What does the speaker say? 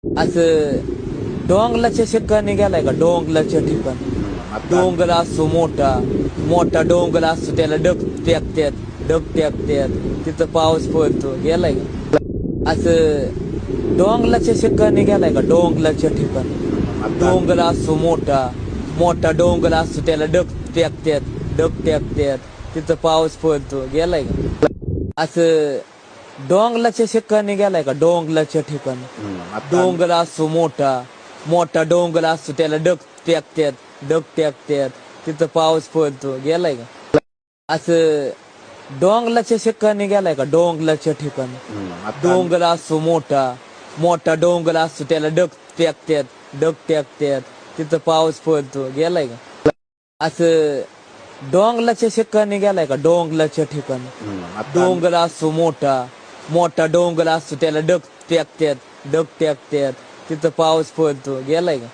असं डोंगराच्या ठिकाणी गेलाय का? डोंगराच्या ठिकाणी डोंगर असतो मोठा मोठा डोंगर असतो, त्याला डग टाकतात तिथं पाऊस पडतो. गेलाय का? असं डोंगराच्या ठिकाणी गेलाय का? डोंगराच्या ठिकाणी डोंगर असतो मोठा मोठा डोंगर असतो, त्याला डग टाकतात तिथं पाऊस पडतो. गेलाय का? असं डोंगराच्या ठिकाणी गेलाय का? डोंगराच्या ठिकाणी डोंगर असतो मोठा मोठा डोंगर असतो, त्याला डग टाकतात तिथं पाऊस पडतो. गेलाय का? असं डोंगराच्या ठिकाणी गेलाय का? डोंगराच्या ठिकाणी डोंगर असतो मोठा मोठा डोंगर असतो, त्याला डग टाकतात तिथं पाऊस पडतो. गेलाय का? असं डोंगराच्या ठिकाणी गेलाय का? डोंगराच्या ठिकाणी डोंगर असतो मोठा मोठा डोंगर असतो, त्याला डग टाकतात तिथं पाऊस पडतो. गेलाय का?